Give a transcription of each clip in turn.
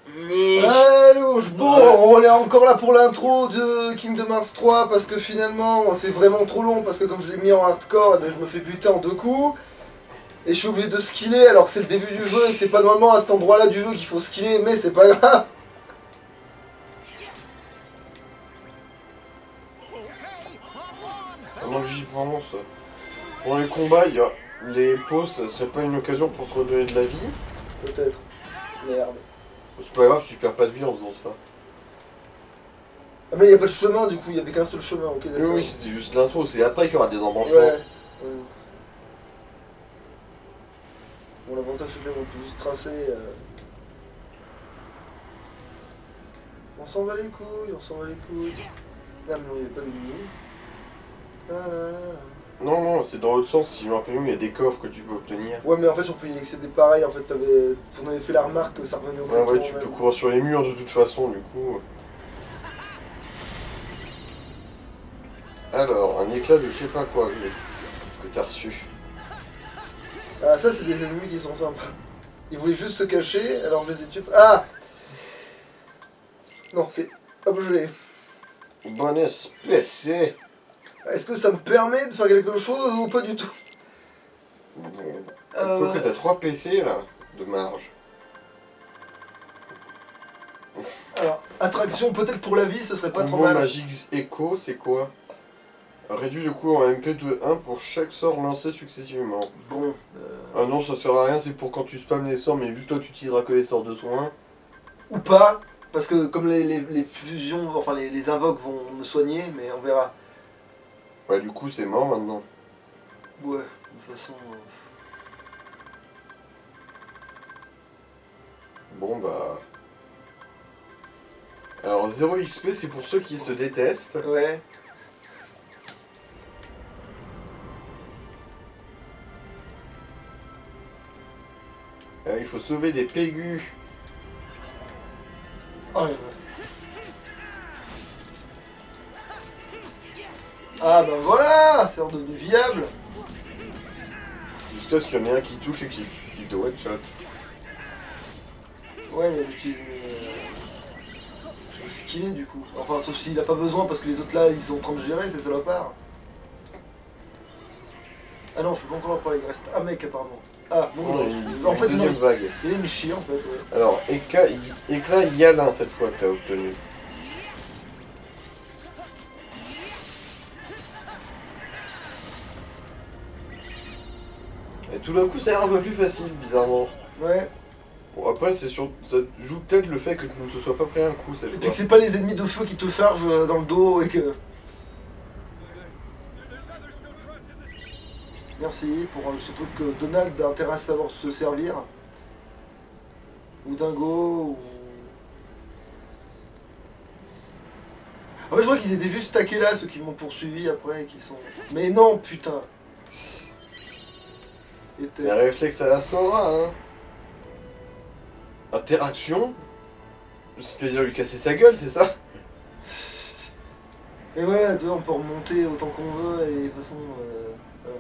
Louche, bon, on est encore là pour l'intro de Kingdom Hearts 3 parce que finalement c'est vraiment trop long parce que comme je l'ai mis en hardcore, je me fais buter en 2 coups et je suis obligé de skiller alors que c'est le début du jeu et que c'est pas normalement à cet endroit là du jeu qu'il faut skiller, mais c'est pas grave. Pendant que j'y pense, pour les combats, les pauses, ça serait pas une occasion pour te redonner de la vie? Peut-être. Merde. C'est pas grave, tu perds pas de vie en faisant ça. Ah mais y a pas de chemin du coup, y avait qu'un seul chemin, ok Oui, d'accord. oui, c'était juste l'intro, c'est après qu'il y aura des embranchements. Ouais. Bon, l'avantage c'est que là on peut juste tracer. On s'en va les couilles, on s'en va les couilles. Là, mais non, il n'y avait pas d'ennemis. Là, là, là, là. Non, non, c'est dans l'autre sens, si je me rappelle mieux, il y a des coffres que tu peux obtenir. Ouais, mais en fait, on peut y accéder pareil. En fait, on avait fait la remarque que ça revenait au Ouais, tu peux courir sur les murs de toute façon, du coup. Alors, un éclat de je sais pas quoi que t'as reçu. Ah, ça, c'est des ennemis qui sont sympas. Ils voulaient juste se cacher, alors je les ai tués. Ah non, c'est. Hop, je l'ai. Bonne espèce. Est-ce que ça me permet de faire quelque chose ou pas du tout? Quoique t'as 3 PC là, de marge. Alors, attraction peut-être pour la vie, ce serait pas trop Combo mal. Magic Echo, c'est quoi? Réduit le coût en MP de 1 pour chaque sort lancé successivement. Bon. Ah non, ça sert à rien, c'est pour quand tu spams les sorts, mais vu que toi tu utiliseras que les sorts de soins. Ou pas, parce que comme les fusions, enfin les invoques vont me soigner, mais on verra. Ouais, du coup c'est mort maintenant. Ouais, de toute façon. Bon bah. Alors 0 XP c'est pour ceux qui se détestent. Ouais. Il faut sauver des pégus. Oh, ah ben voilà, c'est redevenu viable. Jusqu'à ce qu'il y en ait un qui touche et qui te one shot. Ouais, mais je vais skiller du coup. Enfin, sauf s'il a pas besoin parce que les autres là, ils sont en train de gérer, ces salopards. Ah non, je peux pas encore leur parler, il reste un mec apparemment. Ah, bon, Non, non, en fait, non, deuxième vague. il est une chie en fait, ouais. Alors, éclat Yalin cette fois que t'as obtenu. Et tout d'un coup ça a l'air un peu plus facile, bizarrement. Ouais. Bon après ça joue peut-être le fait que tu ne te sois pas pris un coup cette Et puis fois. que c'est pas les ennemis de feu qui te chargent dans le dos et que... Merci pour ce truc que Donald a intérêt à savoir se servir. Ou Dingo, ou... En fait, je crois qu'ils étaient juste stackés là, ceux qui m'ont poursuivi après, et qui sont... Mais non, putain. C'est un réflexe à la Sora, hein. Interaction. C'est-à-dire lui casser sa gueule, c'est ça? Et voilà, tu vois, on peut remonter autant qu'on veut, et de toute façon... voilà.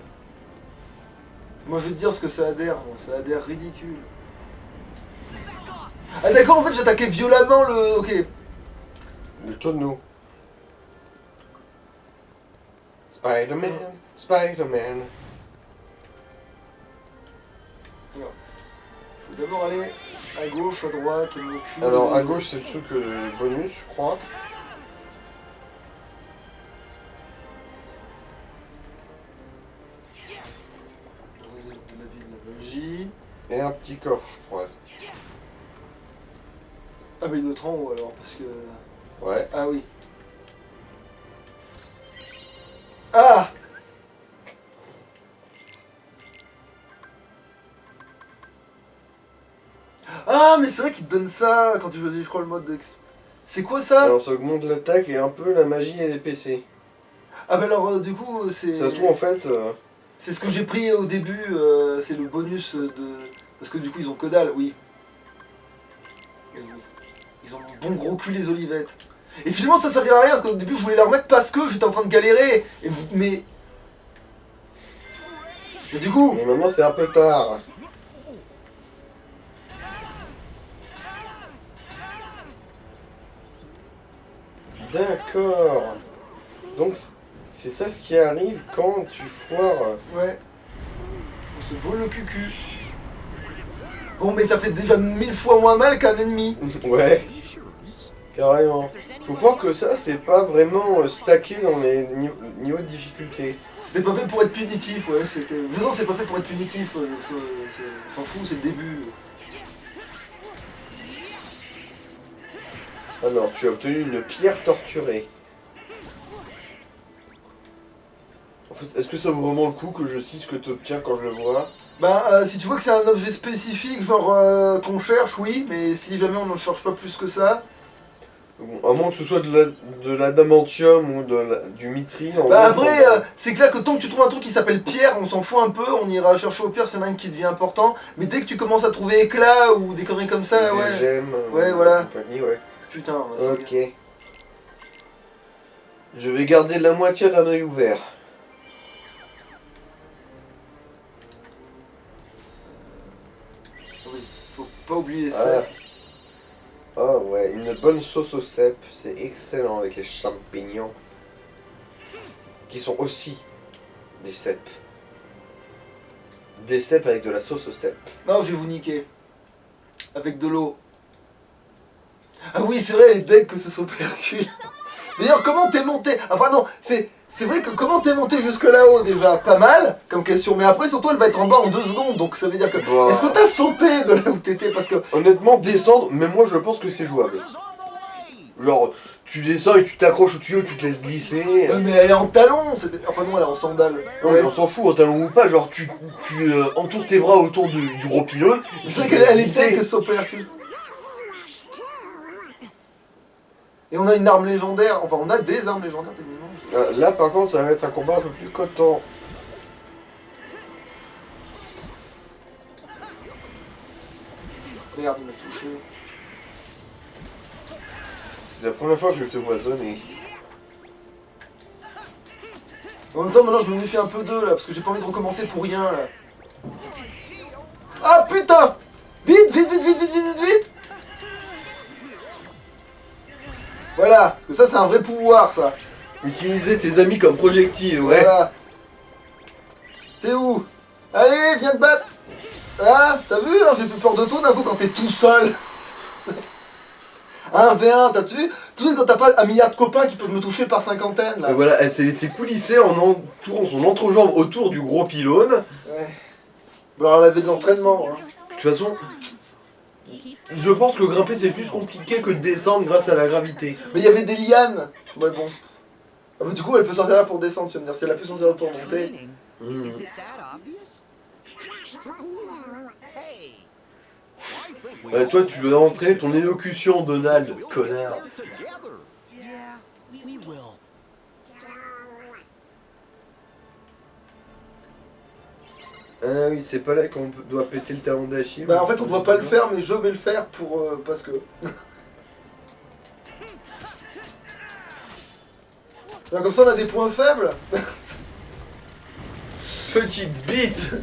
Moi, je vais te dire ce que ça adhère, moi. Ça adhère ridicule. Ah d'accord, en fait, j'attaquais violemment le... Ok. Le tonneau. Spider-Man, Spider-Man. Faut d'abord aller à gauche, à droite, me cul. Alors à gauche c'est le truc bonus je crois. Réserve de la vie de la magie. Et un petit coffre je crois. Ah mais il doit être en haut alors, parce que... Ouais. Ah oui. Ah! Ah mais c'est vrai qu'il te donne ça quand tu choisis je crois le mode C'est quoi ça? Alors ça augmente l'attaque et un peu la magie et les PC. Ah bah alors du coup c'est... Ça se trouve en fait... C'est ce que j'ai pris au début, c'est le bonus de... Parce que du coup ils ont que dalle, oui. Et oui. Ils ont un bon gros cul les olivettes. Et finalement ça servira à rien parce qu'au début je voulais la remettre parce que j'étais en train de galérer. Mais du coup... Mais maintenant c'est un peu tard. D'accord. Donc c'est ça ce qui arrive quand tu foires. Ouais. On se brûle le cucu. Bon, mais ça fait déjà 1000 fois moins mal qu'un ennemi. Ouais. Carrément. Faut croire que ça c'est pas vraiment stacké dans les niveaux de difficulté. C'était pas fait pour être punitif, ouais. C'était. Non, c'est pas fait pour être punitif. On s'en fout, c'est le début. Alors, tu as obtenu une pierre torturée. En fait, est-ce que ça vaut vraiment le coup que je cite ce que tu obtiens quand je le vois? Bah, si tu vois que c'est un objet spécifique, genre qu'on cherche, oui, mais si jamais on ne cherche pas plus que ça. Bon, à moins que ce soit de l'adamantium ou du mithril. Bah après, c'est clair que tant que tu trouves un truc qui s'appelle pierre, on s'en fout un peu, on ira chercher au pire s'il y en a un qui devient important. Mais dès que tu commences à trouver éclat ou des conneries comme ça, là, des ouais. gemmes, Ouais, voilà. compagnie, ouais. Putain, Ok. Je vais garder la moitié d'un œil ouvert. oui, faut pas oublier ça. Oh ouais, une bonne sauce au cèpe, c'est excellent avec les champignons. Qui sont aussi des cèpes. Des cèpes avec de la sauce au cèpe. Non, je vais vous niquer. Avec de l'eau. Ah oui, c'est vrai, les decks que ce sont percus. D'ailleurs, comment t'es monté? Enfin non, c'est vrai que comment t'es monté jusque là-haut déjà? Pas mal comme question, mais après surtout elle va être en bas en 2 secondes, donc ça veut dire que... Bah. Est-ce que t'as sauté de là où t'étais? Parce que... Honnêtement, descendre, mais moi je pense que c'est jouable. Genre, tu descends et tu t'accroches au tuyau, tu te laisses glisser. Mais elle est en talons, enfin non, elle est en sandales. Non, mais on s'en fout, en talon ou pas, genre tu entoures tes bras autour du gros pylône. C'est vrai qu'elle est telle que ce soit percus. Et on a une arme légendaire, enfin on a des armes légendaires techniquement. Là par contre ça va être un combat un peu plus coton. Merde, il m'a touché. C'est la première fois que je te vois zoner. En même temps, maintenant je me méfie un peu d'eux là, parce que j'ai pas envie de recommencer pour rien là. Ah putain! Vite, vite, vite, vite, vite, vite, vite! Voilà, parce que ça c'est un vrai pouvoir ça. Utiliser tes amis comme projectiles, ouais. Voilà. T'es où? Allez, viens te battre! Ah, t'as vu, hein, j'ai plus peur de toi d'un coup quand t'es tout seul. 1v1, t'as vu? Tout quand t'as pas un milliard de copains qui peuvent me toucher par cinquantaine là. Et voilà, elle s'est laissée coulisser en entourant son entrejambe autour du gros pylône. Ouais. Bon, alors elle avait de l'entraînement. Hein. De toute façon, je pense que grimper c'est plus compliqué que de descendre grâce à la gravité. Mais il y avait des lianes. Ouais, bon. Ah, mais du coup, elle peut s'en servir pour descendre, tu vas me dire. Si elle a pu s'en servir pour monter. Mmh. Toi, tu veux entraîner ton élocution, Donald, connard. Ah oui, c'est pas là qu'on doit péter le talon d'Achille. Bah, en fait, on doit pas le faire, mais je vais le faire pour. Parce que. Alors, comme ça, on a des points faibles. Petite bite.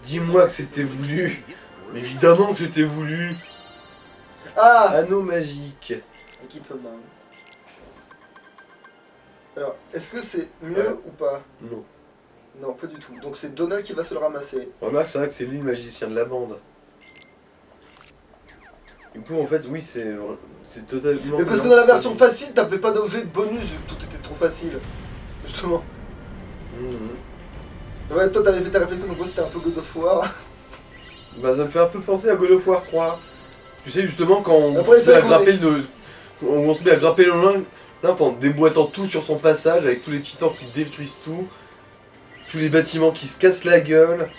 Dis-moi que c'était voulu. Évidemment que c'était voulu. Ah! Anneau magique. Équipement. Alors, est-ce que c'est mieux ou pas? Non. Non, pas du tout. Donc c'est Donald qui va se le ramasser. Remarque, c'est vrai que c'est lui le magicien de la bande. Du coup, en fait, oui, c'est totalement... Mais parce que dans la version facile, t'avais pas d'objet de bonus vu que tout était trop facile. Justement. Ouais, toi t'avais fait ta réflexion, donc moi c'était un peu God of War. Bah, ça me fait un peu penser à God of War 3. Tu sais, justement, quand on Après, se met à qu'on grimper on se met à grimper le limbe en déboîtant tout sur son passage, avec tous les titans qui détruisent tout, tous les bâtiments qui se cassent la gueule.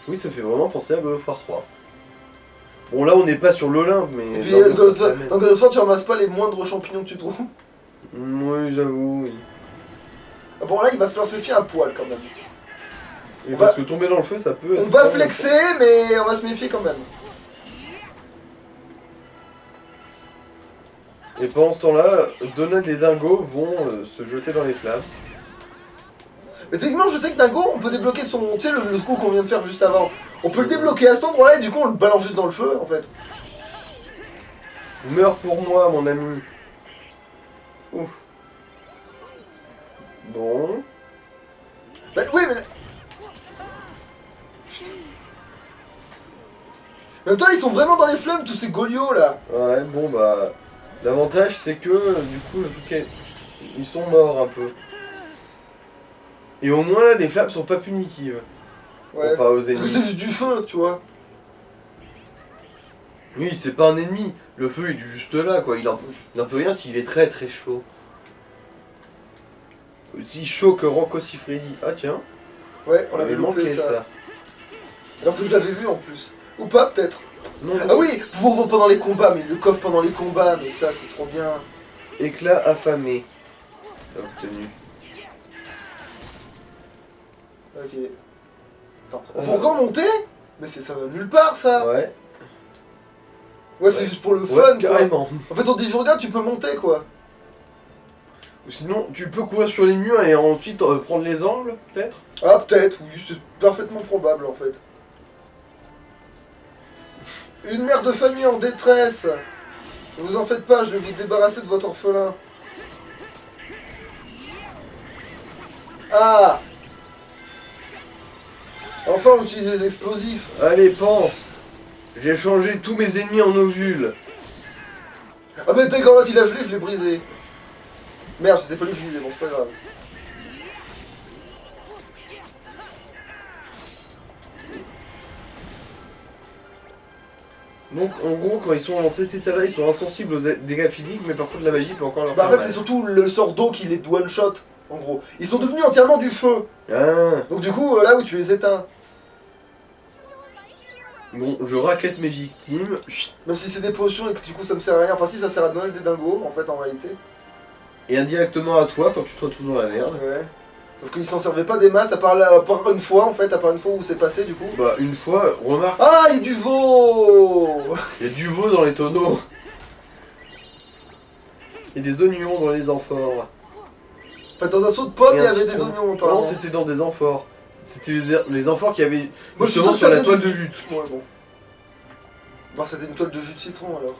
Oui, ça me fait vraiment penser à God of War 3. Bon, là, on n'est pas sur l'Olympe, mais... Et puis dans God of War, tu ramasses pas les moindres champignons que tu trouves. Oui, j'avoue, oui. Ah bon, là, il va falloir se méfier un poil quand même. Et parce que tomber dans le feu, ça peut être... On va flexer, mais on va se méfier quand même. Et pendant ce temps-là, Donald et Dingo vont se jeter dans les flammes. Mais techniquement, je sais que Dingo, on peut débloquer son... Tu sais, le coup qu'on vient de faire juste avant. On peut le débloquer à cet endroit-là et du coup, on le balance juste dans le feu, en fait. Meurs pour moi, mon ami. Ouf. Bon. Bah oui, mais... Mais attends, ils sont vraiment dans les flammes, tous ces goliots, là. Ouais, bon, bah... L'avantage, c'est que, du coup, le truc est... Ils sont morts, un peu. Et au moins, là, les flammes sont pas punitives. Ouais. Pas aux Parce que ennemis. c'est juste du feu, tu vois. Oui, c'est pas un ennemi. Le feu, il est juste là, quoi. Il en peut rien s'il est très très chaud. Aussi chaud que Rocco Siffredi. Ah tiens, Ouais, on on avait avait loupé manqué ça. ça. Alors que je l'avais vu en plus. Ou pas, peut-être. Non, Ah oui, pouvoir voir pendant les combats, mais le coffre pendant les combats, mais ça, c'est trop bien. Éclat affamé. Obtenu. Ok. Attends, on peut encore monter? Mais ça va nulle part, ça. Ouais. Ouais, c'est juste pour le Ouais, fun, quoi. carrément. En fait, on dit, je regarde, tu peux monter, quoi. Ou sinon, tu peux courir sur les murs et ensuite prendre les angles, peut-être. Ah, peut-être, oui, c'est parfaitement probable, en fait. Une mère de famille en détresse. Ne vous en faites pas, je vais vous débarrasser de votre orphelin. Ah! Enfin, on utilise les explosifs. Allez, pan. J'ai changé tous mes ennemis en ovules. Ah, mais dès quand l'autre il a gelé, je l'ai brisé. Merde, c'était pas lui que je visais, bon, c'est pas grave. Donc, en gros, quand ils sont dans cet état-là, ils sont insensibles aux dégâts physiques, mais par contre, la magie peut encore leur Bah, faire en fait, mal. c'est surtout le sort d'eau qui les one-shot, en gros. Ils sont devenus entièrement du feu. Ah. Donc, du coup, là où tu les éteins. Bon, je raquette mes victimes. Même si c'est des potions et que du coup ça me sert à rien. Enfin, si, ça sert à donner des dingos, en fait, en réalité. Et indirectement à toi quand tu te retrouves dans la merde. Ouais. Sauf qu'ils s'en servaient pas des masses, à part une fois, en fait, à part une fois où c'est passé, du coup. Bah, une fois, remarque, Ah, il y a du veau! il y a du veau dans les tonneaux. Et des oignons dans les amphores. Enfin, dans un seau de pommes, Et il y avait un des citron. oignons, Non, apparemment. c'était dans des amphores. C'était les amphores qui avaient Moi, je suis justement sûr que sur ça la vient toile du- de jute. Ouais, bon. Bah, c'était une toile de jus de citron, alors.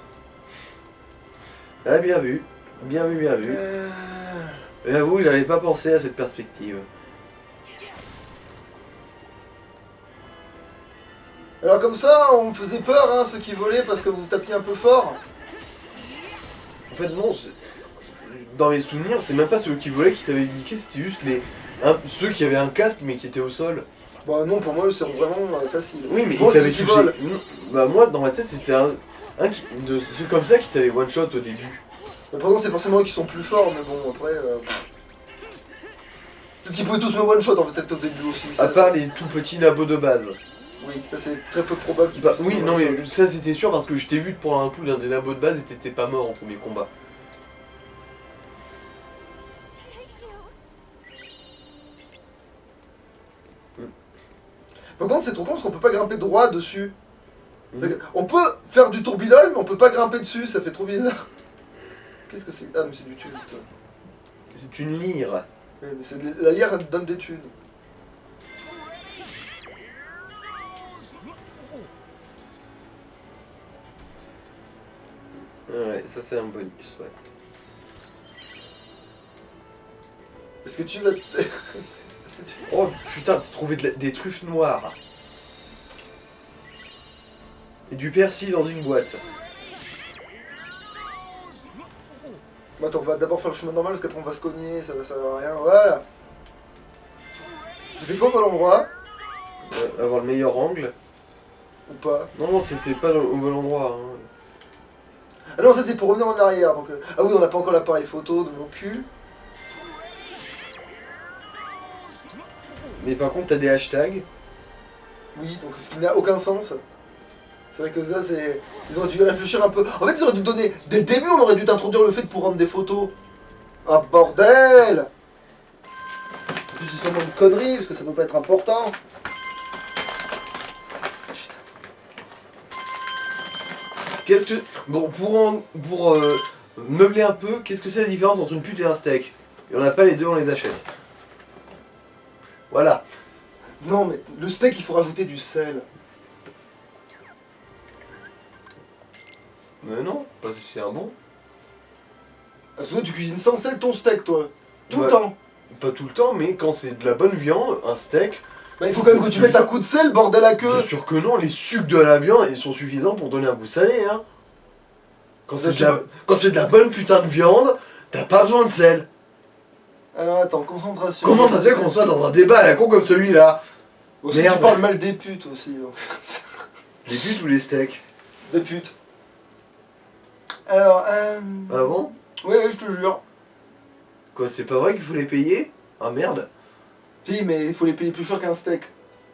Ah, bien vu. Bien vu, bien vu. Et avoue, j'avais pas pensé à cette perspective. Alors comme ça, on me faisait peur, hein, ceux qui volaient, parce que vous tapiez un peu fort. En fait, non, dans mes souvenirs, c'est même pas ceux qui volaient qui t'avaient indiqué, c'était juste ceux qui avaient un casque mais qui étaient au sol. Bah non, pour moi, c'est vraiment facile. Oui, mais Moi, ils t'avaient c'est ceux qui touché. volent. Non, bah, moi, dans ma tête, c'était un de ceux comme ça qui t'avait one shot au début. Mais pourtant, c'est forcément eux qui sont plus forts, mais bon, après... Peut-être qu'ils pouvaient tous me one-shot, en fait, peut-être au début aussi. À Ça, part les tout petits nabos de base. Oui, ça c'est très peu probable qu'ils Bah, puissent oui, me non, mais one-shot. ça c'était sûr parce que je t'ai vu te prendre un coup d'un des nabos de base et t'étais pas mort en premier combat. Par contre, c'est trop con parce qu'on peut pas grimper droit dessus. Mhm. On peut faire du tourbillon, mais on peut pas grimper dessus, ça fait trop bizarre. Qu'est-ce que c'est? Ah, mais c'est du tube, putain. C'est une lyre. Oui, mais c'est la lyre, elle donne des thunes. Ouais, ça c'est un bonus, ouais. Est-ce que tu vas... Est-ce que tu... Oh putain, t'as trouvé des truffes noires. Et du persil dans une boîte. Bon, attends, on va d'abord faire le chemin normal parce qu'après on va se cogner, ça va servir à rien. Voilà. J'étais pas au bon endroit, Avoir le meilleur angle. ou pas. Non, non, t'étais pas au bon endroit. Hein. Ah non, ça c'est pour revenir en arrière. Donc, ah oui, on n'a pas encore l'appareil photo de mon cul. Mais par contre, t'as des hashtags. Oui, donc ce qui n'a aucun sens. C'est vrai que ça, c'est... Ils auraient dû y réfléchir un peu. En fait, ils auraient dû donner... Dès le début, on aurait dû t'introduire le fait pour rendre des photos. Ah, bordel! En plus, c'est sûrement une connerie, parce que ça peut pas être important. Putain. Qu'est-ce que... Bon, pour meubler un peu, qu'est-ce que c'est la différence entre une pute et un steak? Et on n'a pas les deux, on les achète. Voilà. Non, mais le steak, il faut rajouter du sel. Mais non, parce que c'est un bon. Parce que toi, tu cuisines sans sel ton steak, toi. Tout le Ouais. temps. Pas tout le temps, mais quand c'est de la bonne viande, un steak, Bah, il faut quand même que tu mettes un coup de sel, bordel à queue. bien sûr que non, les sucres de la viande, ils sont suffisants pour donner un goût salé, hein. Quand c'est de la bonne putain de viande, t'as pas besoin de sel. Alors attends, concentration. Comment ça se fait qu'on soit dans un débat à la con comme celui-là? Aussi, Merde. tu parles mal des putes aussi, donc. Les buts ou les steaks? Des putes. Alors, Ah bon? Oui, je te jure. Quoi, c'est pas vrai qu'il faut les payer? Ah merde. Si, mais il faut les payer plus cher qu'un steak.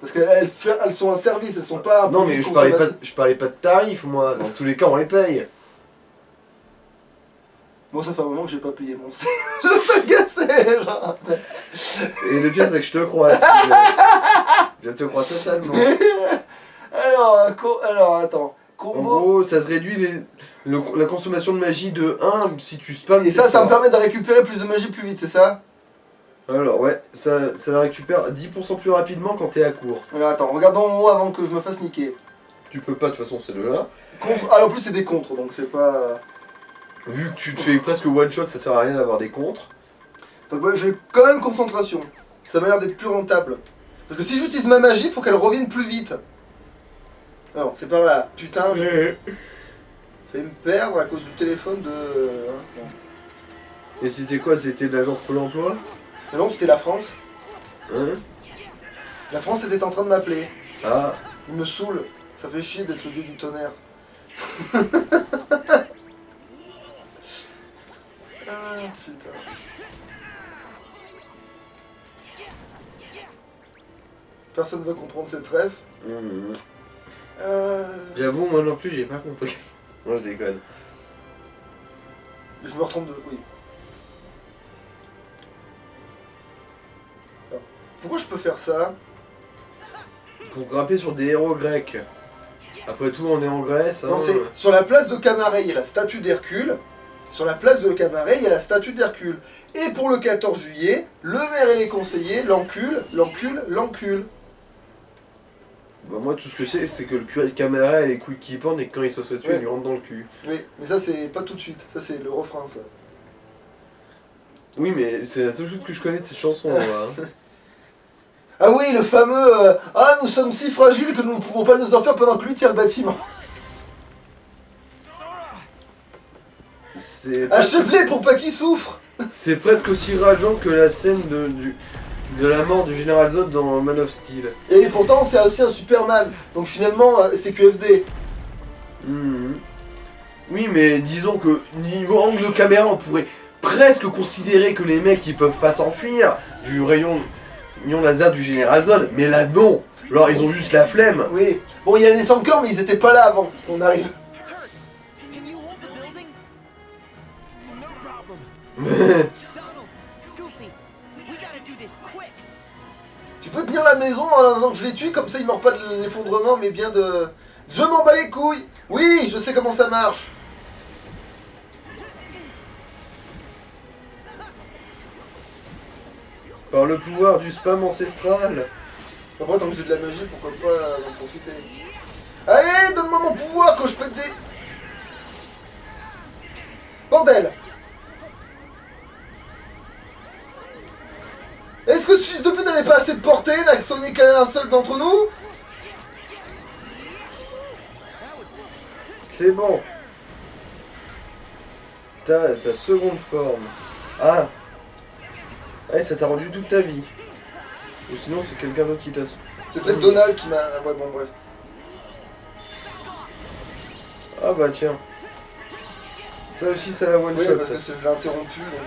Parce qu'elles sont un service, elles sont pas un Non produit mais de je parlais pas de tarifs moi, dans tous les cas on les paye. Moi, ça fait un moment que j'ai pas payé mon steak. Je peux le casser, genre. Et le pire c'est que je te crois. Je te crois totalement. Alors, attends. En Combo. gros, ça te réduit la consommation de magie de 1 si tu spams. Et ça me permet de récupérer plus de magie plus vite, c'est ça? Alors ouais, ça la récupère 10% plus rapidement quand t'es à court. Alors attends, regardons en haut avant que je me fasse niquer. Tu peux pas de toute façon c'est de là. Contre. Ah, en plus, c'est des contres, donc c'est pas. Vu que tu te fais presque one shot, ça sert à rien d'avoir des contres. Donc, ouais, j'ai quand même concentration. Ça m'a l'air d'être plus rentable. Parce que si j'utilise ma magie, faut qu'elle revienne plus vite. Alors, c'est par là. Putain, j'ai fait me perdre à cause du téléphone de. Bon. Et c'était quoi? C'était de l'agence Pôle emploi? Mais non, c'était la France. Hein? La France était en train de m'appeler. Ah. Il me saoule. Ça fait chier d'être le dieu du tonnerre. Ah, putain. Personne ne va comprendre cette ref. J'avoue, moi non plus, j'ai pas compris. Moi, je déconne. Je me retrompe de. Oui. Alors, pourquoi je peux faire ça? Pour grimper sur des héros grecs. Après tout, on est en Grèce. Non, hein. c'est sur la place de Camaret, il y a la statue d'Hercule. Sur la place de Camaret, il y a la statue d'Hercule. Et pour le 14 juillet, le maire et les conseillers l'enculent. Bah, moi, tout ce que je sais, c'est que le curé de caméra a les couilles qui pendent et que quand il se fait tuer, Ouais. il lui rentre dans le cul. Oui, mais ça c'est pas tout de suite. Ça c'est le refrain, ça. Oui, mais c'est la seule chose que je connais de cette chanson. Là, hein. Ah oui, le fameux ah, nous sommes si fragiles que nous ne pouvons pas nous en faire pendant que lui tire le bâtiment. C'est Achève-les pour pas qu'il souffre. c'est presque aussi rageant que la scène de la mort du général Zod dans Man of Steel. Et pourtant, c'est aussi un Superman. Donc finalement, c'est QFD. Mhm. Oui, mais disons que niveau angle de caméra, on pourrait presque considérer que les mecs ils peuvent pas s'enfuir du rayon laser du général Zod. Mais là, non. Alors, ils ont juste la flemme. Oui. Bon, il y a les Sankers, mais ils étaient pas là avant qu'on arrive. Can you hold the building? No problem. Mais Donald, Goofy, we gotta do this quick. Tu peux tenir la maison en attendant que je les tue, comme ça ils meurent pas de l'effondrement, mais bien de... Je m'en bats les couilles. Oui, je sais comment ça marche. par le pouvoir du spam ancestral. Après, tant que j'ai de la magie, pourquoi pas en profiter. Allez, donne-moi mon pouvoir quand je pète des... Bordel! Est-ce que ce fils de pute n'avait pas assez de portée d'actionner qu'un seul d'entre nous? C'est bon. Ta seconde forme. Ah. Ouais, ça t'a rendu toute ta vie. Ou sinon, c'est quelqu'un d'autre qui t'a... C'est peut-être Donald qui m'a... Ouais, bon, bref. Ah bah tiens. Ça aussi, ça la one Oui, shot. parce que je l'ai interrompu, donc...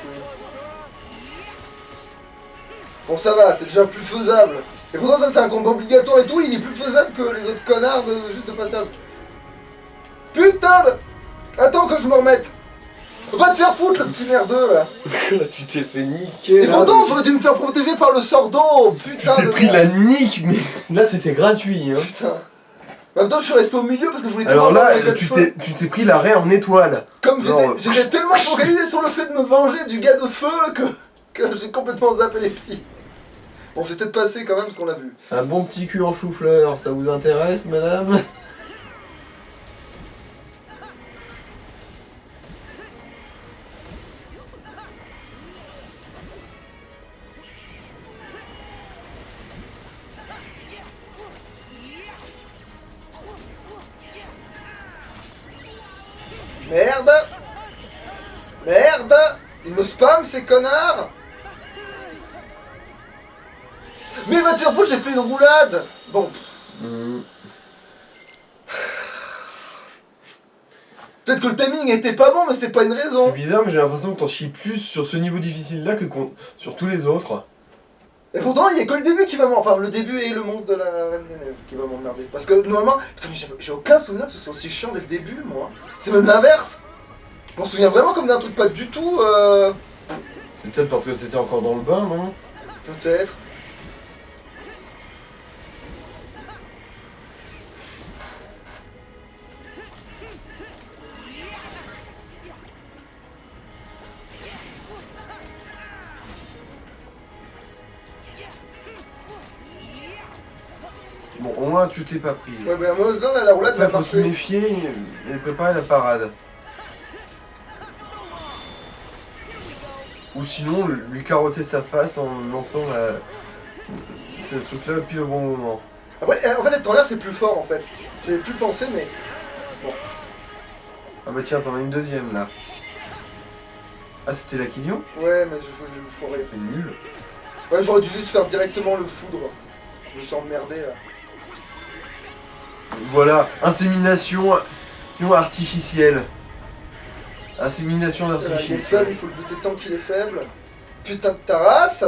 Bon, ça va, c'est déjà plus faisable. Et pourtant, ça, c'est un combat obligatoire et tout, il est plus faisable que les autres connards juste de passage. Putain de... Attends que je me remette. Va te faire foutre, le petit merdeux, là. Tu t'es fait niquer. Et là, pourtant, mais- j'aurais dû me faire protéger par le sort d'eau. Putain Tu t'es de pris merde. la nique, mais là c'était gratuit. Hein. Putain. En même temps, je suis resté au milieu parce que je voulais Alors tellement là, avoir un gars de tu feu. t'es pris l'arrêt en étoile. Comme genre, j'étais tellement focalisé sur le fait de me venger du gars de feu que j'ai complètement zappé les petits. Bon, j'ai peut-être passé quand même parce qu'on l'a vu. Un bon petit cul en chou-fleur, ça vous intéresse, madame? Merde. Merde. Ils me spam ces connards. Mais va te faire foutre, j'ai fait une roulade. Bon. Peut-être que le timing était pas bon, mais c'est pas une raison. C'est bizarre, mais j'ai l'impression que t'en chies plus sur ce niveau difficile là que sur tous les autres. Et pourtant, il y a que le début qui va m'emmerder. Enfin, le début et le monstre de la Reine des Neiges qui va m'emmerder. Parce que normalement, putain, mais j'ai aucun souvenir que ce soit aussi chiant dès le début, moi. C'est même l'inverse. Je m'en souviens vraiment comme d'un truc pas du tout. C'est peut-être parce que c'était encore dans le bain, non? Peut-être. Bon, au moins tu t'es pas pris. Ouais, ben moi, là, la roulade Là, va faut se marcher. méfier et préparer la parade. Ou sinon, lui carotter sa face en lançant ce truc-là pile au bon moment. Après, en fait, être en l'air, c'est plus fort, en fait. J'avais plus pensé, mais... Ah bah tiens, t'en as une deuxième là. Ah, c'était la Quillion? Ouais, mais je foirais. C'est nul. Ouais, j'aurais dû juste faire directement le foudre. Je me sens emmerdé, là. Voilà, insémination artificielle. Insémination Voilà, il est faible, artificielle. il faut le buter tant qu'il est faible. Putain de ta race.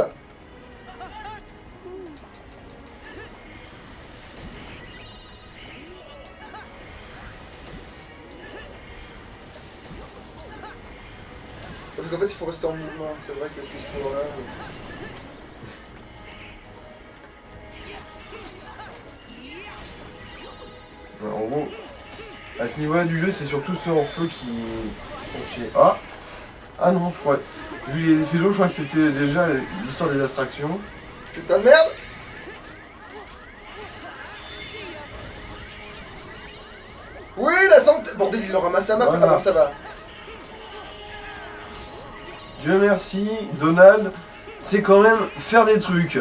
Parce qu'en fait, il faut rester en mouvement. C'est vrai que c'est ce tour-là. Ouais, en gros, à ce niveau-là du jeu, c'est surtout ceux en feu qui sont chiés. Ah! Ah non, je crois. Vu les effets d'eau, je crois que c'était déjà l'histoire des abstractions. Putain de merde. Oui, la santé. Bordel, il le ramasse à ma. Voilà. Ah bon, ça va. Dieu merci, Donald, c'est quand même faire des trucs.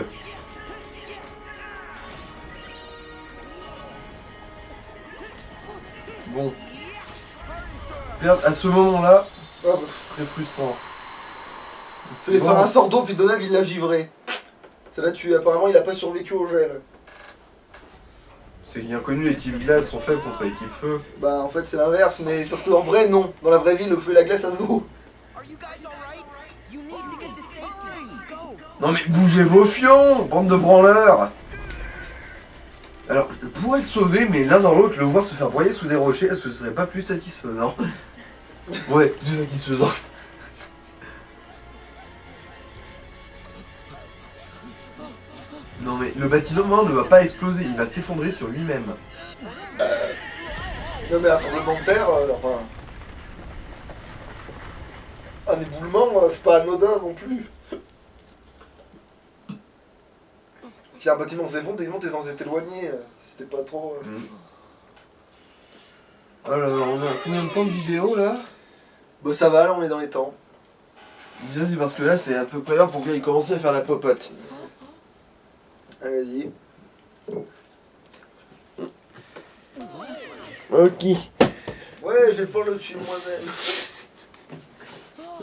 Bon. Perdre à ce moment-là, Ah, bah, ce serait frustrant. fallait Bon. faire un sort d'eau, puis Donald, il l'a givré. Ça l'a tué. Apparemment, il a pas survécu au gel. C'est bien connu, les types glace sont faits contre les types feu. Bah, en fait, c'est l'inverse, mais sauf qu'en vrai, non. Dans la vraie vie, le feu et la glace, ça se vaut. Are you guys alright? You need to get to safety. Go. Non mais bougez vos fions, bande de branleurs. Alors, je pourrais le sauver, mais l'un dans l'autre, le voir se faire broyer sous des rochers, est-ce que ce serait pas plus satisfaisant? Ouais, plus satisfaisant. Non mais le bâtiment ne va pas exploser, il va s'effondrer sur lui-même. Non, mais un tremblement de terre, enfin. Un éboulement, c'est pas anodin non plus. Si un bâtiment s'effondre, t'es censé t'éloigner. C'était pas trop. Alors, on a combien de temps de vidéo là? Bah, ça va, là, on est dans les temps. Déjà, c'est parce que là, c'est à peu près l'heure pour qu'il commence à faire la popote. Allez, vas-y. Ok. Ouais, je vais pas le tuer moi-même.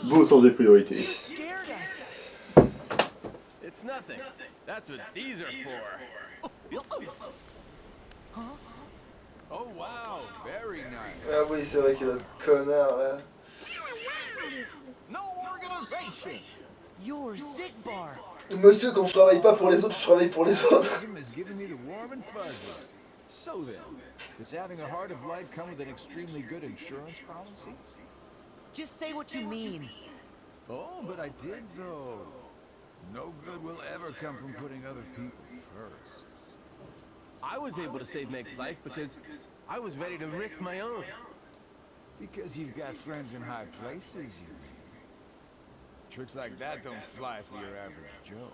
Beau sans des priorités. Scared us. It's nothing. That's what these are for. Oh wow, very nice. Ah oui, c'est vrai qu'il a le connard là. No organization. You're Zigbar. Monsieur, quand je travaille pas pour les autres, je travaille pour les autres. Is giving me the warm and fuzzies. So then, does having a heart of light come with an extremely good insurance policy? Just say what you mean. Oh, but I did though. No good will ever come from putting other people first. I was able to save Meg's life because I was ready to risk my own. Because you've got friends in high places, you mean? Tricks like that don't fly for your average Joe.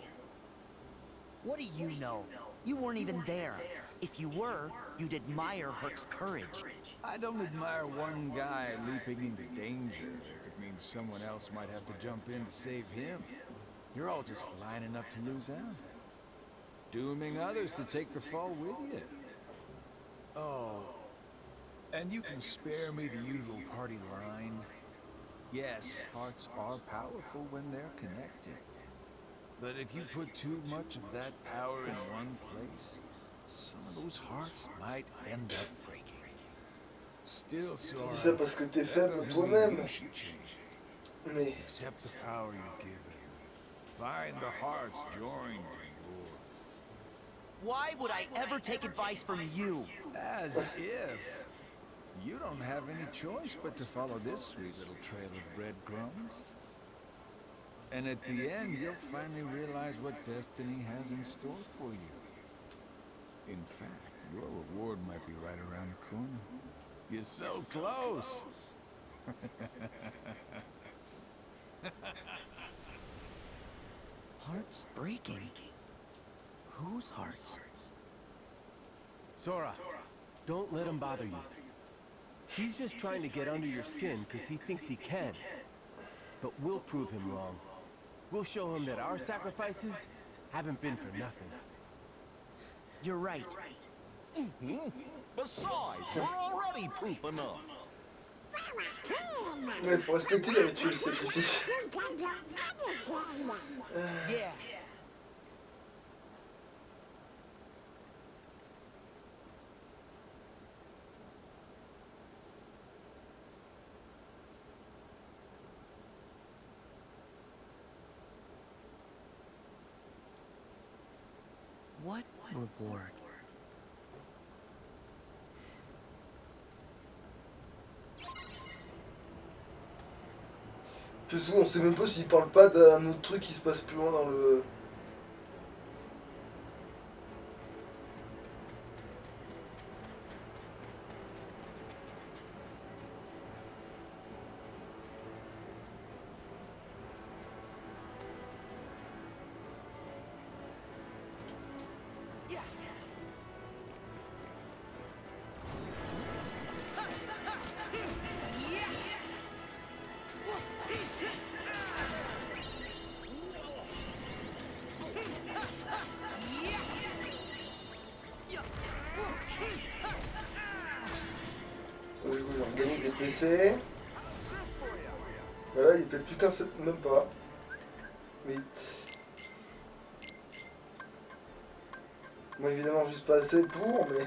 What do you know? You weren't even there. If you were, you'd admire Herc's courage. I don't admire one guy leaping into danger if it means someone else might have to jump in to save him. You're all just lining up to lose out. Dooming others to take the fall with you. Oh. And you can spare me the usual party line. Yes, hearts are powerful when they're connected. But if you put too much of that power in one place, some of those hearts might end up breaking. Still, Tu Sora, dis ça parce que t'es that faible doesn't toi-même. mean you should change. Mais Accept the power you're given. Find the hearts joined to yours. Why would I ever take advice from you? As if. You don't have any choice but to follow this sweet little trail of breadcrumbs. And at the end, you'll finally realize what destiny has in store for you. In fact, your reward might be right around the corner. You're so close. Hearts breaking? Whose hearts? Sora, don't let him bother you. He's just trying to get under your skin because he thinks he can. But we'll prove him wrong. We'll show him that our sacrifices haven't been for nothing. You're right. Besides, we're already proof enough. ouais, faut respecter les rituels de sacrifice. Yeah. What reward? Plus souvent, on sait même pas s'il parle pas d'un autre truc qui se passe plus loin dans le. Organique des PC. Voilà, il est peut-être plus qu'un seul, même pas. Oui. Moi évidemment juste pas assez pour, mais.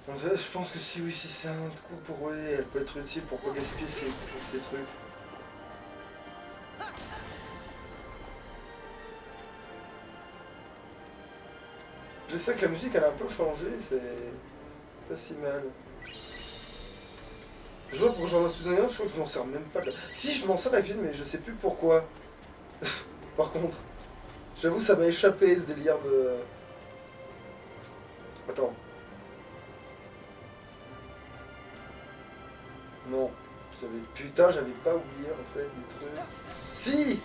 En fait, je pense que si oui, si c'est un coup pour oui, elle peut être utile pour pas gaspiller ces trucs. Je sais que la musique elle a un peu changé, c'est pas si mal. Je vois pour j'en ai souvenir, je crois que je m'en sers même pas de la... Si je m'en sers la cuisine mais je sais plus pourquoi. Par contre, j'avoue ça m'a échappé ce délire de... Attends. Non, putain, j'avais pas oublié en fait des trucs. Si!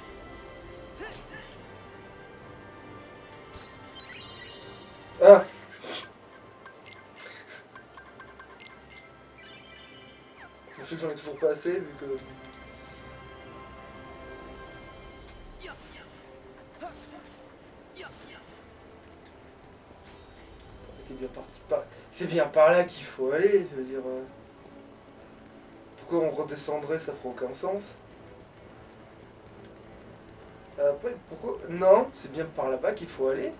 Ah! Je sais que j'en ai toujours pas assez vu que... T'es bien parti par... C'est bien par là qu'il faut aller, je veux dire... Pourquoi on redescendrait, ça fera aucun sens. Après, pourquoi... Non, c'est bien par là-bas qu'il faut aller.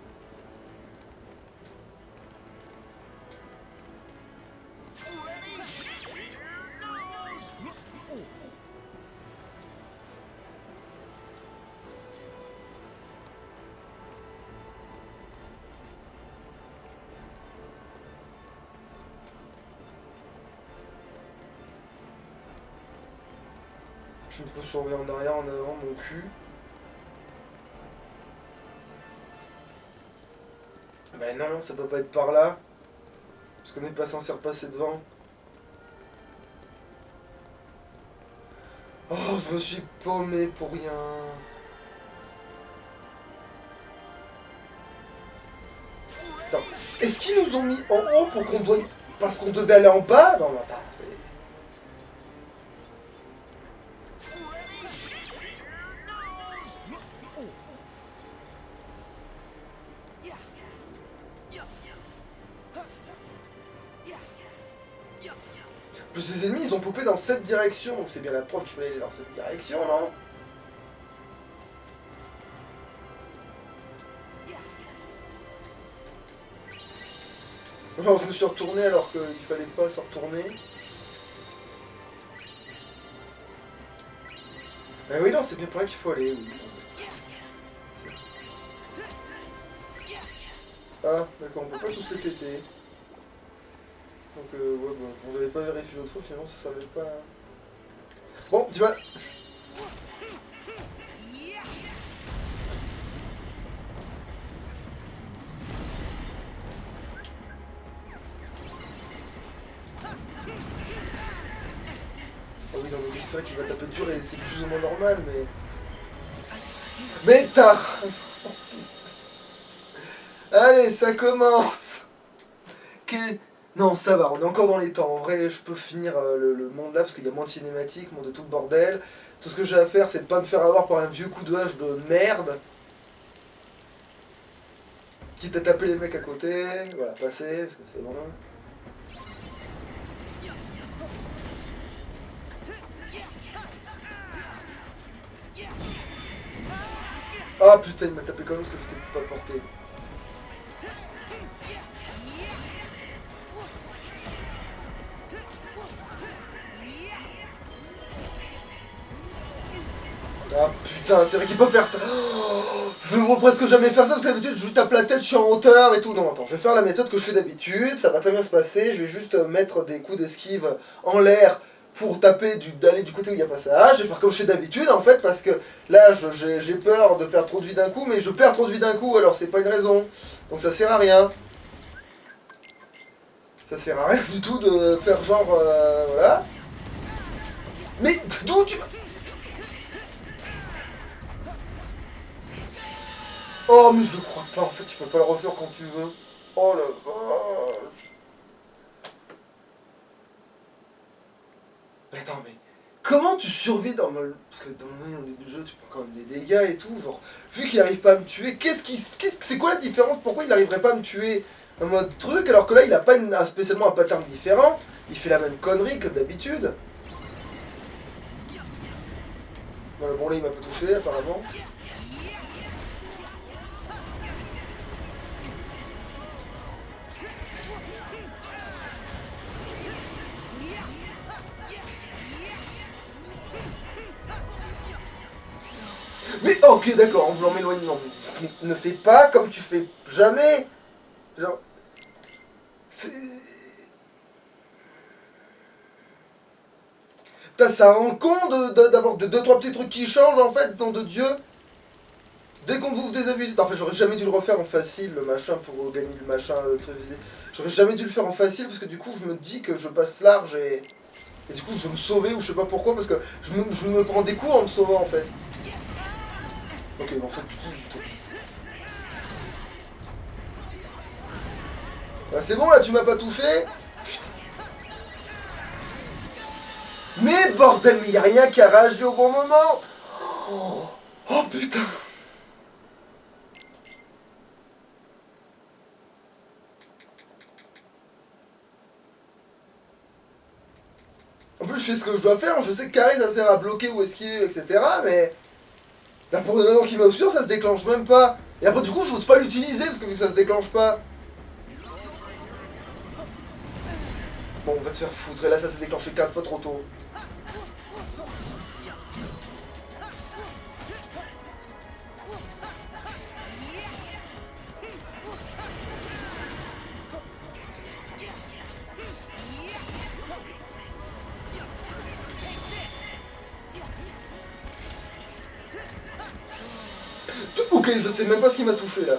Je peux surveiller en arrière, en avant, mon cul. Ben non, ça peut pas être par là. Parce qu'on n'est pas censé repasser devant. Oh, je me suis paumé pour rien. Attends, est-ce qu'ils nous ont mis en haut pour qu'on doit... Parce qu'on devait aller en bas? Non, mais attends, c'est... Plus les ennemis, ils ont popé dans cette direction. Donc c'est bien la preuve qu'il fallait aller dans cette direction, non? Alors je me suis retourné alors qu'il fallait pas se retourner. Ah oui, non, c'est bien pour là qu'il faut aller, oui. Ah, d'accord, on peut pas tous les péter. Donc, ouais, bon, on n'avait pas vérifié l'autre fois, finalement, ça servait pas. Bon, tu vois. Ah oui, non, mais c'est vrai qu'il va taper dur et c'est plus ou moins normal, mais. Mais t'as. Allez, ça commence. Non, ça va, on est encore dans les temps. En vrai, je peux finir le monde là parce qu'il y a moins de cinématiques, moins de tout le bordel. Tout ce que j'ai à faire, c'est de pas me faire avoir par un vieux coup de hache de merde. Quitte à taper les mecs à côté. Voilà, passer, parce que c'est bon. Ah putain, il m'a tapé quand même parce que j'étais pas porté. Ah putain, c'est vrai qu'il peut faire ça. Oh, je ne vois presque jamais faire ça parce que d'habitude je lui tape la tête, je suis en hauteur et tout. Non, attends, je vais faire la méthode que je fais d'habitude, ça va très bien se passer. Je vais juste mettre des coups d'esquive en l'air pour taper, d'aller du côté où il y a passage. Je vais faire comme je fais d'habitude en fait parce que là j'ai peur de perdre trop de vie d'un coup, mais je perds trop de vie d'un coup alors c'est pas une raison. Donc ça sert à rien. Ça sert à rien du tout de faire genre voilà. Mais d'où tu... Oh mais je le crois pas, en fait tu peux pas le refaire quand tu veux. Oh la vache. Mais attends mais... Comment tu survis dans le... Parce que dans le début du jeu tu prends quand même des dégâts et tout, genre... Vu qu'il arrive pas à me tuer, c'est quoi la différence? Pourquoi il n'arriverait pas à me tuer en mode truc alors que là il a pas spécialement un pattern différent? Il fait la même connerie que d'habitude. Voilà, bon là il m'a pas touché apparemment. Mais ok d'accord, en voulant m'éloigner, non mais ne fais pas comme tu fais jamais. Genre... C'est... Putain, ça rend con d'avoir 2-3 petits trucs qui changent en fait, nom de Dieu. Dès qu'on bouffe des habitudes... En fait, j'aurais jamais dû le refaire en facile, le machin, pour gagner le machin très visé. J'aurais jamais dû le faire en facile parce que du coup, je me dis que je passe large et du coup, je veux me sauver ou je sais pas pourquoi parce que je me prends des coups en me sauvant en fait. Ok, mais en fait, ah, c'est bon là, tu m'as pas touché? Putain. Mais bordel, mais y'a rien qui a réagi au bon moment. Oh putain. En plus, je sais ce que je dois faire, je sais que carré ça sert à bloquer ou esquiver, etc. Mais là, pour une raison qui m'obscure, ça se déclenche même pas. Et après, du coup, j'ose pas l'utiliser parce que vu que ça se déclenche pas. Bon, on va te faire foutre. Et là, ça s'est déclenché 4 fois trop tôt. Ok, je sais même pas ce qui m'a touché là.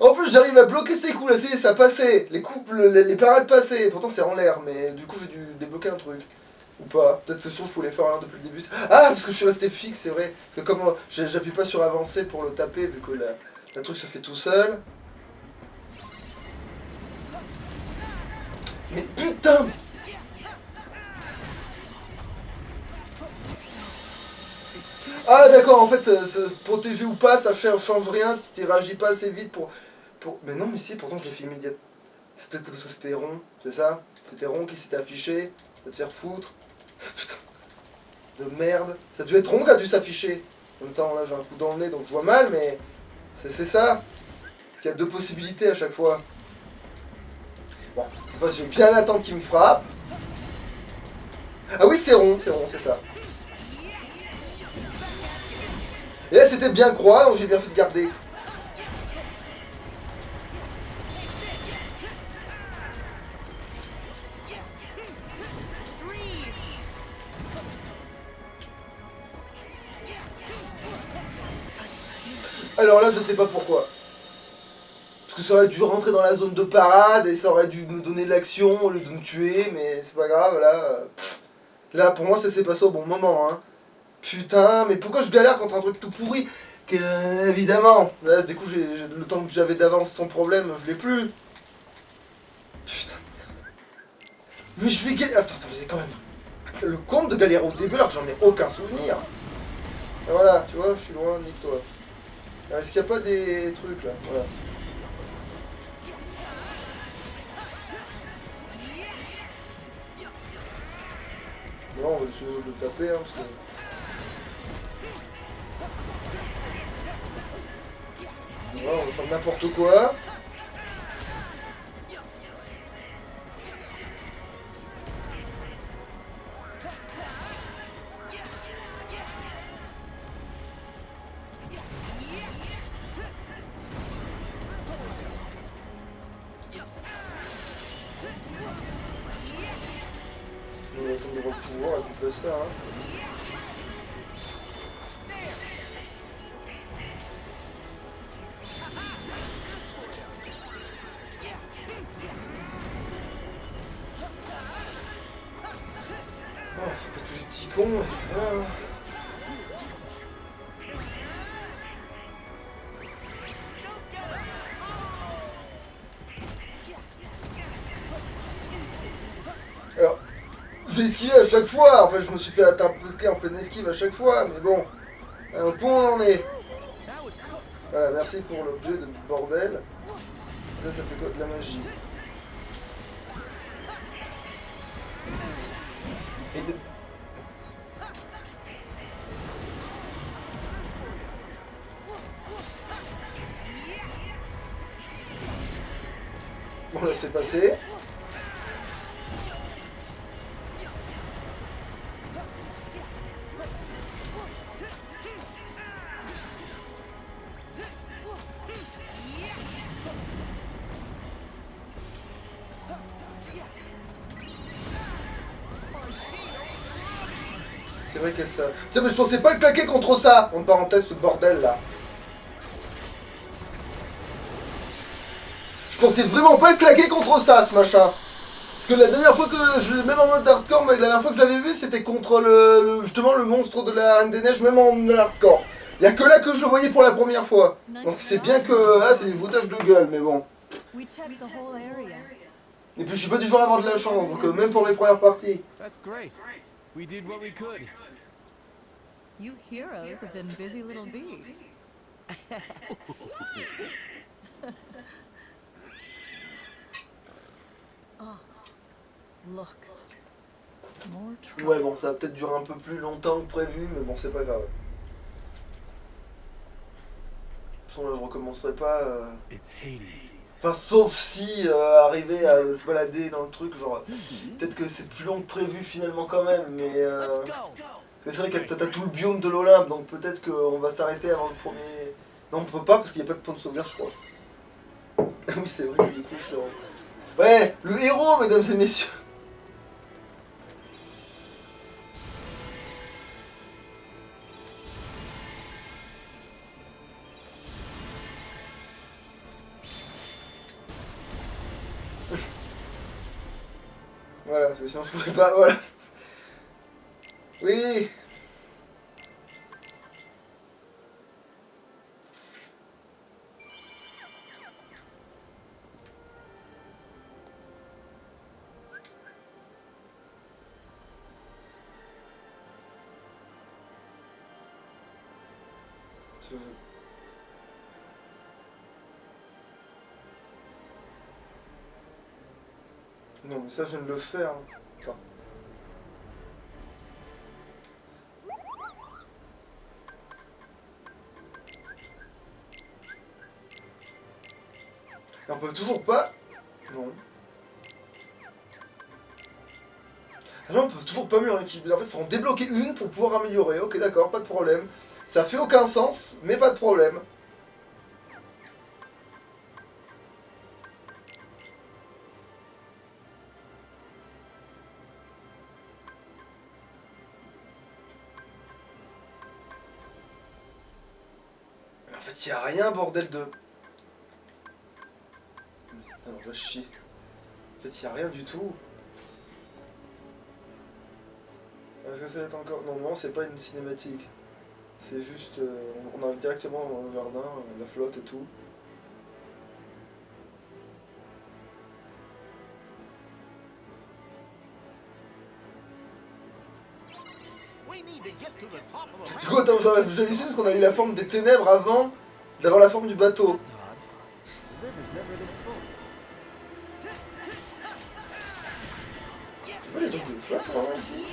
En plus, j'arrive à bloquer ces coups là, ça passait. Les coups, les parades passaient. Pourtant, c'est en l'air, mais du coup, j'ai dû débloquer un truc. Ou pas. Peut-être c'est sûr, je voulais faire un depuis le début. Ah, parce que je suis resté fixe, c'est vrai. Parce que comme j'appuie pas sur avancer pour le taper, vu que la truc se fait tout seul. Mais putain! Ah d'accord, en fait, protéger ou pas, ça change rien si tu réagis pas assez vite pour... Mais non, mais si, pourtant je l'ai fait immédiatement. C'était parce que c'était rond, c'est ça? C'était rond qui s'était affiché. Va te faire foutre. Putain. De merde. Ça a dû être rond qui a dû s'afficher. En même temps, là j'ai un coup dans le nez donc je vois mal, mais c'est ça. Parce qu'il y a deux possibilités à chaque fois. Bon, cette fois je vais bien attendre qu'il me frappe. Ah oui, c'est rond, c'est ça. Et là c'était bien croix, donc j'ai bien fait de garder. Alors là, je sais pas pourquoi. Parce que ça aurait dû rentrer dans la zone de parade et ça aurait dû me donner de l'action au lieu de me tuer, mais c'est pas grave, là. Là, pour moi, ça s'est passé au bon moment, hein. Putain, mais pourquoi je galère contre un truc tout pourri évidemment. Là, du coup, le temps que j'avais d'avance sans problème, je l'ai plus. Putain. Mais je vais galérer. Attends, c'est quand même. Le compte de galérer au début alors que j'en ai aucun souvenir. Et voilà, tu vois, je suis loin, nique-toi. Est-ce qu'il n'y a pas des trucs là? Voilà. Bon, on va essayer de le taper, hein, parce que... Voilà, on va faire n'importe quoi. On va attendre de voir le pouvoir et puis pas ça, hein. Oh, on fait pas tous les petits cons. Ah. Alors, j'ai esquivé à chaque fois. Enfin, je me suis fait attaquer en pleine esquive à chaque fois, mais bon, un point on en est. Voilà, merci pour l'objet de bordel. Là, ça fait quoi? De la magie. Et de... Bon, là, c'est passé. C'est vrai qu'il y a ça. Tiens, mais je pensais pas le claquer contre ça. En parenthèse, ce bordel là. Je pensais vraiment pas le claquer contre ça, ce machin. Parce que la dernière fois que je même en mode hardcore, mais la dernière fois que je l'avais vu, c'était contre justement le monstre de la Reine des Neiges, même en hardcore. Il y a que là que je le voyais pour la première fois. Donc c'est bien que là, c'est des foutages de gueule, mais bon. Et puis je suis pas du genre à avoir de la chance, donc même pour mes premières parties. That's great. We did what we could. You heroes have been busy little bees. Oh, look. More trouble. Ouais, bon, ça va peut-être durer un peu plus longtemps que prévu, mais bon, c'est pas grave. De toute façon, là, je recommencerai pas. It's Hades. Enfin, sauf si arriver à se balader dans le truc, genre, peut-être que c'est plus long que prévu finalement quand même, mais Let's go. parce que c'est vrai que t'as tout le biome de l'Olympe, donc peut-être qu'on va s'arrêter avant le premier... Non, on peut pas parce qu'il n'y a pas de point de sauvegarde, je crois. Ah oui, c'est vrai, du coup, je suis... Ouais, le héros, mesdames et messieurs. Voilà, parce que sinon je pouvais pas, voilà. Oui. Non, mais ça, je viens de le faire. Hein. Attends. Et on peut toujours pas... Non. Ah non, on peut toujours pas mieux en équilibre. En fait, il faut en débloquer une pour pouvoir améliorer. Ok, d'accord, pas de problème. Ça fait aucun sens, mais pas de problème. Mais en fait, y a rien, bordel de... Ah non, va chier. En fait, y a rien du tout. Est-ce que ça va être encore... Non, non, c'est pas une cinématique. C'est juste... on arrive directement dans le jardin, la flotte et tout. We need to get to the top of the Du coup, attends, je lycée parce qu'on a eu la forme des ténèbres avant d'avoir la forme du bateau. That's odd. The river's never this full. Tu vois les trucs de flotte vraiment ici?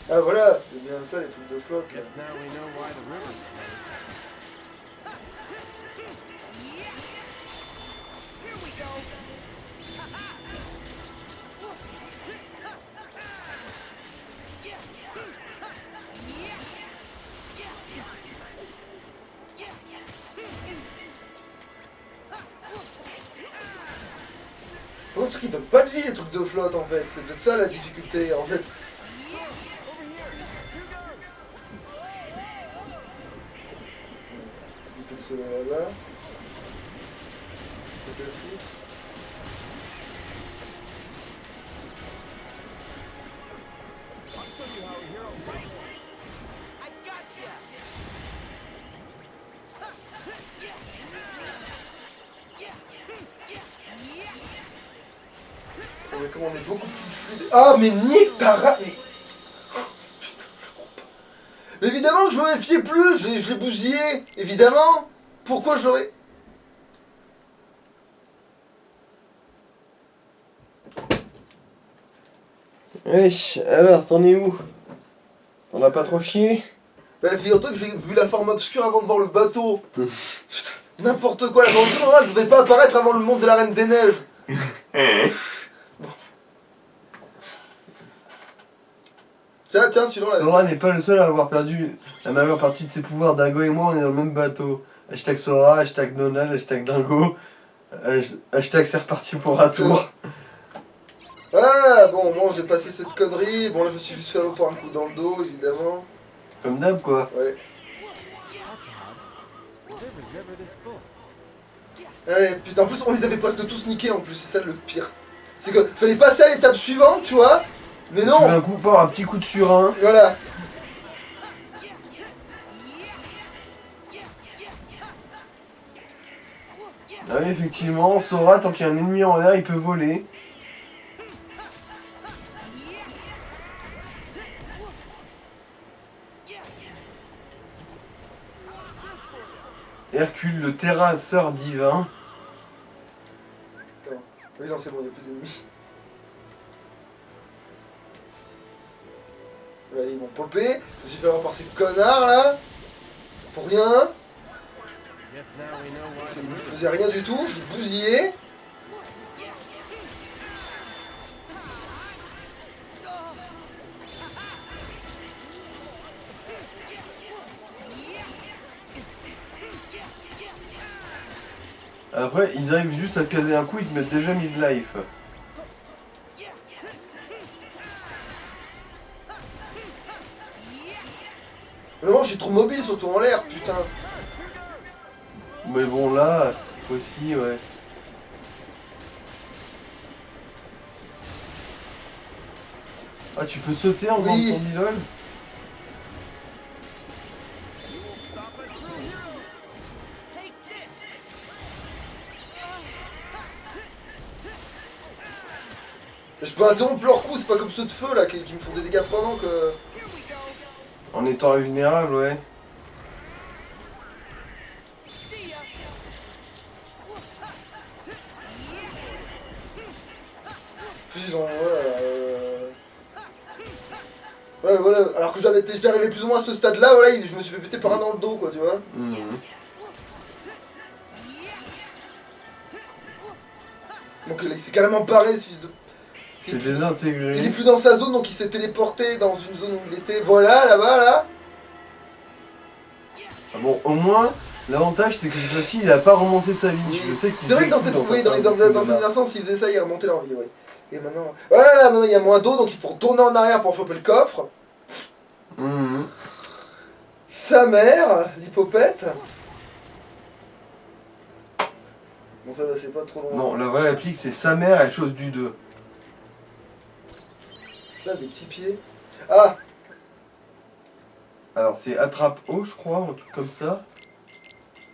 Ah voilà, c'est bien ça les trucs de flotte là. Guess now we know why the river's flooded. Here we go. Par contre, ce qui donne pas de vie les trucs de flotte en fait, c'est peut-être ça la difficulté en fait. Il peut se là-bas. Peut-être. I'll show you how a hero fights. I gotcha. On est comme on est beaucoup plus fluide. Ah mais nique ta ra... Mais... Oh, putain, je comprends pas. Mais évidemment que je me méfiais plus, je l'ai bousillé, évidemment. Pourquoi j'aurais... Wesh, alors, t'en es où? T'en as pas trop chié? Bah figure-toi que j'ai vu la forme obscure avant de voir le bateau. Putain, n'importe quoi, la venture normale ne devait pas apparaître avant le monde de la Reine des Neiges. Bon. Tiens, celui-là là. Sora n'est pas le seul à avoir perdu la majeure partie de ses pouvoirs. Dingo et moi, on est dans le même bateau. Hashtag Sora, hashtag Donald, hashtag Dingo, hashtag c'est reparti pour un tour. Ah bon, moi j'ai passé cette connerie. Bon là je me suis juste fait avoir un coup dans le dos, évidemment. Comme d'hab, quoi. Ouais. That's odd. The river's never this full. Allez, putain, en plus on les avait presque tous niqués en plus, c'est ça le pire. C'est que fallait passer à l'étape suivante, tu vois. Mais Tout non. d'un coup, par un petit coup de surin. Voilà. Ah oui, effectivement, Sora, tant qu'il y a un ennemi en l'air, il peut voler. Hercule, le terrasseur divin. Attends. Oui, non, c'est bon, il n'y a plus d'ennemis. Allez, ils m'ont popé. Je me suis fait avoir par ces connards là. Pour rien. Guess now we know why the Ils ne river's faisaient rien du tout, je les bousillais. Après, ils arrivent juste à te caser un coup, ils te mettent déjà mid-life. Mais non, je suis trop mobile, surtout en l'air, putain. Mais bon, là, aussi, ouais. Ah, tu peux sauter en faisant Oui. ton idole? Je peux interrompre leur coup, c'est pas comme ceux de feu là qui me font des dégâts pendant que... En étant invulnérable, ouais. Puis ils ont... Ouais, voilà, alors que j'étais arrivé plus ou moins à ce stade là, voilà, je me suis fait péter par un dans le dos quoi, tu vois. Donc là, il s'est carrément barré ce fils de... C'est désintégré. Il est plus dans sa zone, donc il s'est téléporté dans une zone où il était. Voilà, là-bas, là. Ah bon, au moins, l'avantage c'est que cette fois-ci, il a pas remonté sa vie. Oui. Je sais qu'il C'est vrai que dans fait cette, tout oui, dans les certains dans coups cette de version, s'il faisait ça, il remontait leur vie, ouais. Et maintenant... Voilà, là, maintenant il y a moins d'eau, donc il faut retourner en arrière pour choper le coffre. Sa mère, l'hypopète. Bon, ça va, c'est pas trop long. Non, la vraie réplique c'est sa mère, elle chose du 2. Ça, des petits pieds. Ah! Alors c'est attrape haut, je crois, un truc comme ça.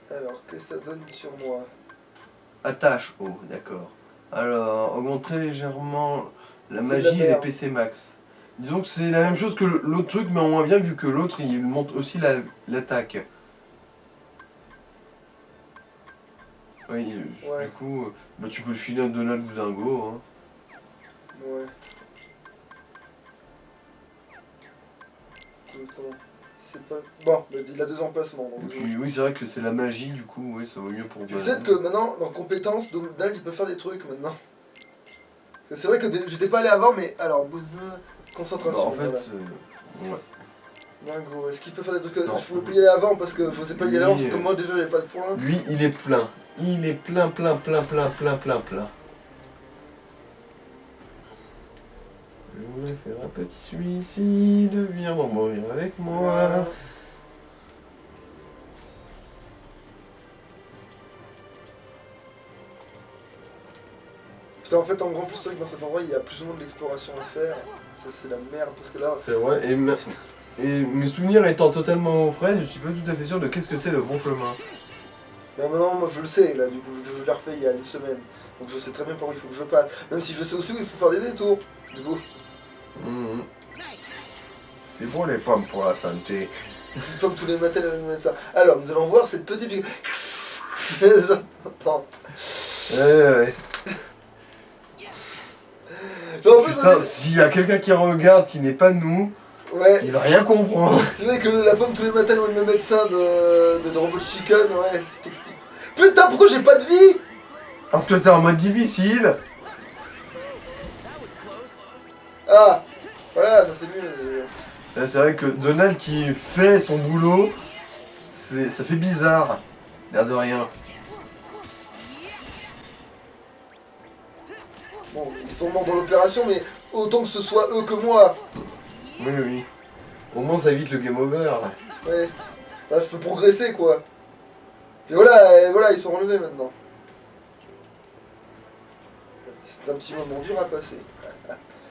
Alors, qu'est-ce que ça donne sur moi? Attache haut, d'accord. Alors, augmenter légèrement la C'est magie de la et les merde. PC max. Disons que c'est la même chose que l'autre truc, mais en moins bien vu que l'autre il monte aussi l'attaque. Oui, Ouais. du coup, bah, tu peux filer un Donald ou Dingo. Hein. Ouais. Comment? C'est pas... Bon, bah, il a 2 emplacements. Et Donc puis, oui, c'est vrai que c'est la magie, du coup, oui, ça vaut mieux pour Donald. peut-être que maintenant, dans compétences, Donald il peut faire des trucs maintenant. Parce que c'est vrai que j'étais pas allé avant, mais alors, concentration. Bah, en fait, voilà. ouais. Dingo, est-ce qu'il peut faire des trucs que Non. je pouvais pas y aller avant parce que je n'osais pas y aller avant, parce que Lui, moi déjà j'avais pas de points. Lui, il est plein. Il est plein. Je voulais faire un petit suicide, viens mourir avec moi. Putain, en fait, en grand plus, c'est vrai que dans cet endroit il y a plus ou moins de l'exploration à faire. Ça, c'est la merde parce que là. C'est vrai, et mes souvenirs étant totalement frais, je suis pas tout à fait sûr de qu'est-ce que c'est le bon chemin. Mais maintenant, moi je le sais, là, du coup, vu que je l'ai refait il y a une semaine. Donc je sais très bien par où il faut que je passe. Même si je sais aussi où il faut faire des détours. Du coup, C'est bon les pommes pour la santé. une pomme tous les matins, elle met ça. Alors, nous allons voir cette petite. J'entends. Ouais. Genre, en plus, Putain, s'il y a quelqu'un qui regarde qui n'est pas nous, ouais. il va rien comprendre. C'est vrai que la pomme tous les matins, où le médecin de Robot Chicken, ouais, c'est expliqué. Putain, pourquoi j'ai pas de vie? Parce que t'es en mode difficile. Ah, voilà, ça c'est mieux. Là, c'est vrai que Donald qui fait son boulot, ça fait bizarre. L'air de rien. Bon, ils sont morts dans l'opération, mais autant que ce soit eux que moi. Oui. Au moins ça évite le game over. Ouais, là je peux progresser quoi. Et voilà, ils sont relevés maintenant. C'est un petit moment dur à passer.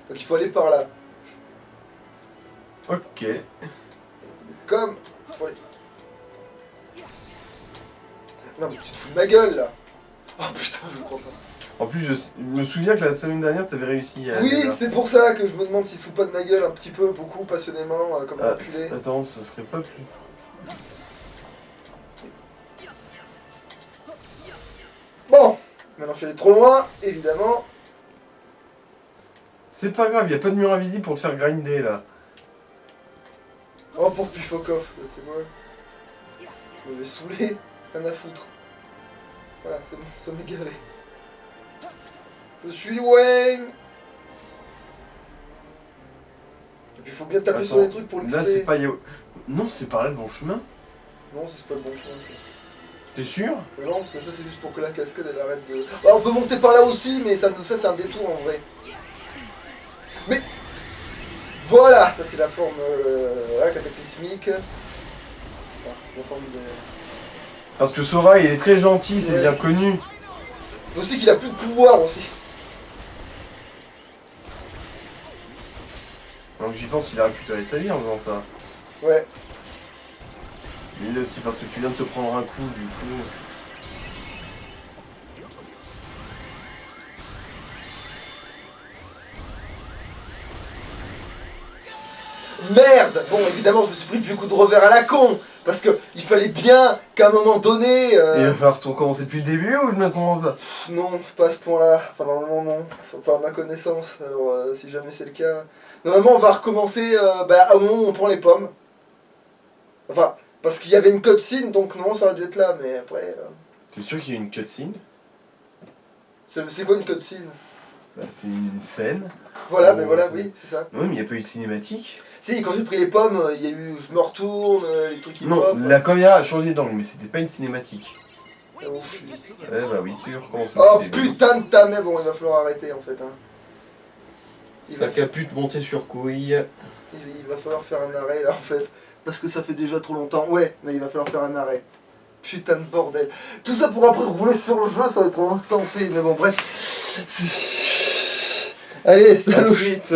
Donc il faut aller par là. Ok. Comme... faut aller- Non mais tu te fous de ma gueule là. Oh putain, je le crois pas. En plus, je me souviens que la semaine dernière, t'avais réussi à... Oui, aller là. c'est pour ça que je me demande s'il se fout pas de ma gueule un petit peu, beaucoup, passionnément, comme un Ah, enculé. attends, ce serait pas plus... Bon, maintenant je suis allé trop loin, évidemment. C'est pas grave, y a pas de mur invisible pour te faire grinder là. Oh, pour Pufokov, c'est moi. Je me vais saouler, rien à foutre. Voilà, c'est bon, ça m'est garé. Je suis Wayne. Et puis il faut bien taper sur Attends, les trucs pour là l'explorer. c'est pas... Non, c'est par là le bon chemin. Non, c'est pas le bon chemin. Ça. T'es sûr? Non, parce que ça c'est juste pour que la cascade elle arrête de... Bah, on peut monter par là aussi, mais ça c'est un détour en vrai. Mais... Voilà, ça c'est la forme cataclysmique. Ah, la forme de... Parce que Sora il est très gentil, c'est Ouais. bien connu. Aussi qu'il a plus de pouvoir aussi. Donc j'y pense, il a récupéré sa vie en faisant ça. Ouais. Mais là aussi parce que tu viens de te prendre un coup du coup. Merde. Bon, évidemment, je me suis pris le vieux coup de revers à la con. Parce que il fallait bien qu'à un moment donné... Et il va falloir tout recommencer depuis le début ou maintenant pas? Non, pas à ce point-là. Enfin, normalement, non. Pas à ma connaissance. Alors, si jamais c'est le cas... Normalement, on va recommencer au moment où on prend les pommes. Enfin, parce qu'il y avait une cutscene, donc non, ça aurait dû être là, mais après... T'es sûr qu'il y a une cutscene? C'est quoi une cutscene? Bah, c'est une scène. Voilà, Oh, mais voilà, ok. oui, c'est ça. Oui, mais il n'y a pas eu de cinématique. Si, quand j'ai pris les pommes, il y a eu je me retourne, les trucs qui Non, pop. la caméra a changé d'angle, mais c'était pas une cinématique. Oh, Eh bah oui, tu recommences. oh depuis le début. putain de ta mère, bon, il va falloir arrêter en fait. Hein. Ça capute monter sur couille. Il va falloir faire un arrêt là en fait. Parce que ça fait déjà trop longtemps. Ouais, mais il va falloir faire un arrêt. Putain de bordel. Tout ça pour après rouler sur le jeu, ça va être instancé. Mais bon, bref. Allez, À salut. tout de suite.